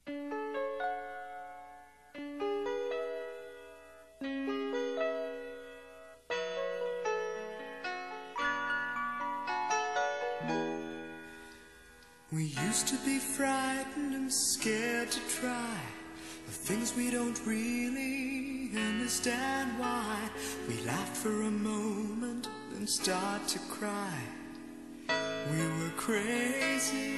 We used to be frightened and scared to try the things we don't really understand why. We laughed for a moment, then start to cry. We were crazy.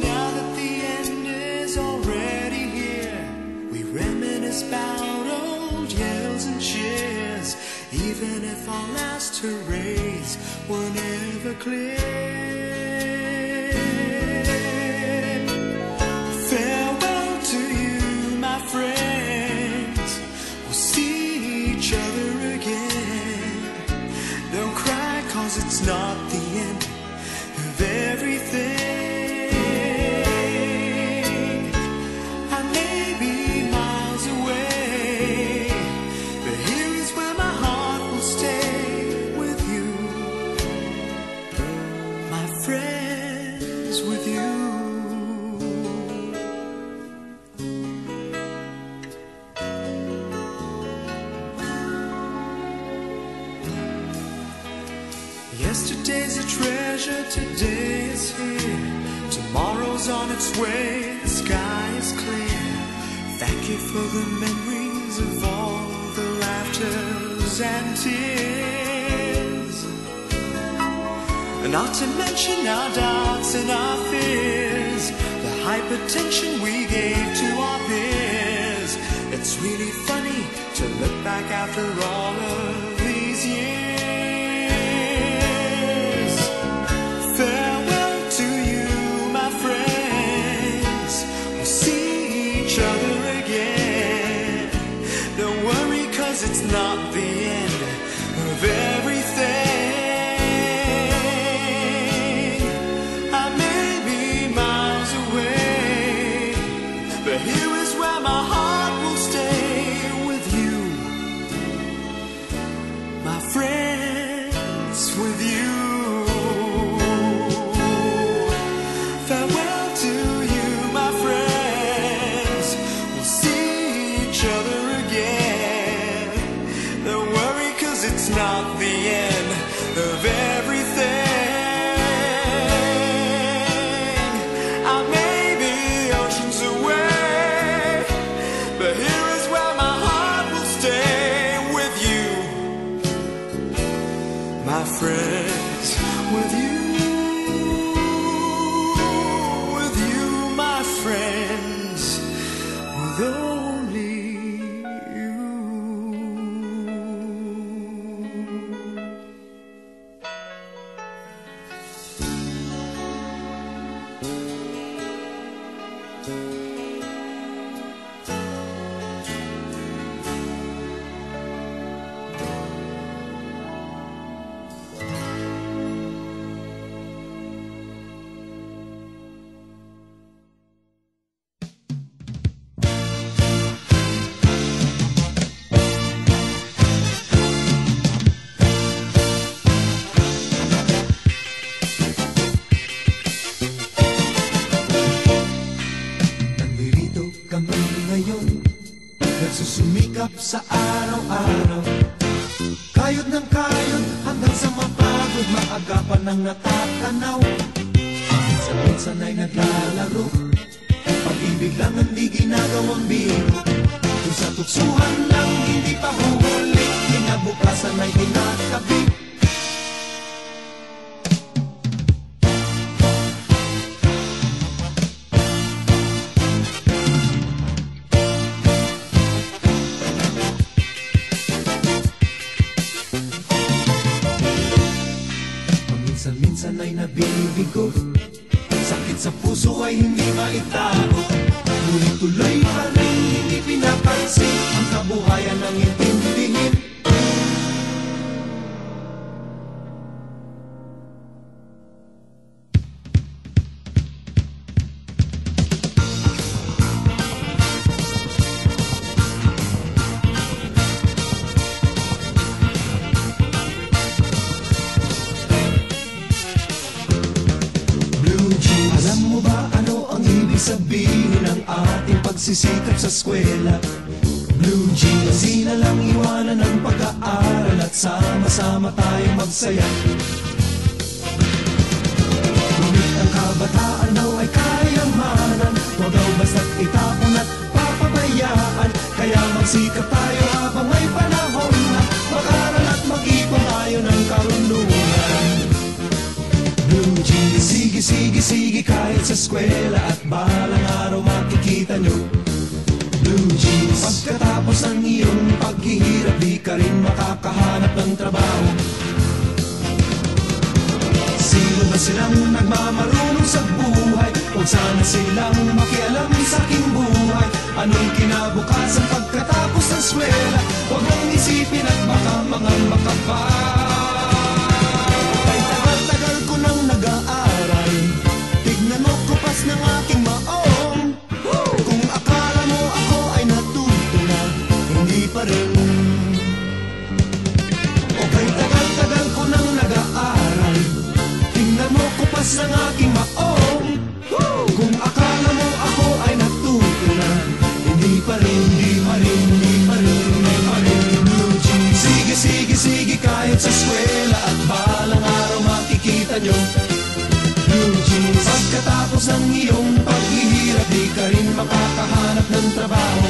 Now that the end is already here, we reminisce about old yells and cheers, even if our last hurrays were never clear. Farewell to you, my friends. We'll see each other again. Don't cry, 'cause it's not the end of everything. I may be miles away, but here is where my heart will stay with you, my friends, with you. Yesterday's a treasure, today is here. Tomorrow's on its way, the sky is clear. Thank you for the memories of all the laughters and tears, and not to mention our doubts and our fears, the hypertension we gave to our peers. It's really funny to look back after all of these years. Farewell to you, my friends. We'll see each other again. Don't worry, 'cause it's not the end of everything. I may be miles away, but here is where my heart will stay with you, my friends, with you. Farewell to you, my friends. We'll see each other again. Don't worry, 'cause it's not the end of everything. I may be oceans away, but here is where my heart will stay with you, my friends, with you. Friends, with only you. Nagsusumikap sa araw-araw, kayod ng kayod hanggang sa mapagod, maagapan ng natatanaw. Minsan-minsan ay naglalaro, pag-ibig lang hindi ginagawang biro. Kung sa tuksuhan lang hindi pa huhuli, kinabukasan ay tinatabi. Minsan ay nabibigo, sakit sa puso ay hindi maitago, ngunit tuloy pa rin hindi pinapansin ang kabuhayan ng intindihin. sabihin ang ating pagsisikap sa eskwela. Blue jeans, di na lang iwanan ang pag-aaral at sama-sama tayong magsaya. Ngunit ang kabataan daw ay kayamanan, huwag daw basta't itapon at papabayaan. Kaya magsikap tayo habang may panahon na mag-aral at mag-ipon tayo ng karunungan. Blue jeans, sige, sige, sige kahit sa eskwela at balang araw makikita nyo. Blue jeans, pagkatapos ng iyong paghihirap, di ka rin makakahanap ng trabaho. Sino ba silang nagmamarunong sa buhay? Huwag sana silang makialam sa aking buhay. Anong kinabukasan pagkatapos ng eskwela? Huwag mong isipin at baka mangamba ka pa. Ay tagal-tagal ko nang nag-aaral, tignan mo kupas ng aking maong. Kung akala mo ako ay natuto na, hindi pa rin. Okay, tagal-tagal ko nang nag-aaral, tingnan mo kupas ng aking maong. Kung akala mo ako ay natuto na, hindi pa rin, hindi pa rin, hindi pa rin, hindi pa rin. Blue jeans, sige, sige, sige kahit sa eskwela at balang araw makikita nyo. Blue jeans, pagkatapos ng iyong paghihirap, di ka rin makakahanap ng trabaho.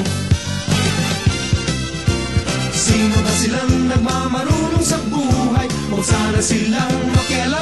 Sino ba silang nagmamarunong sa buhay? Huwag sana silang makialam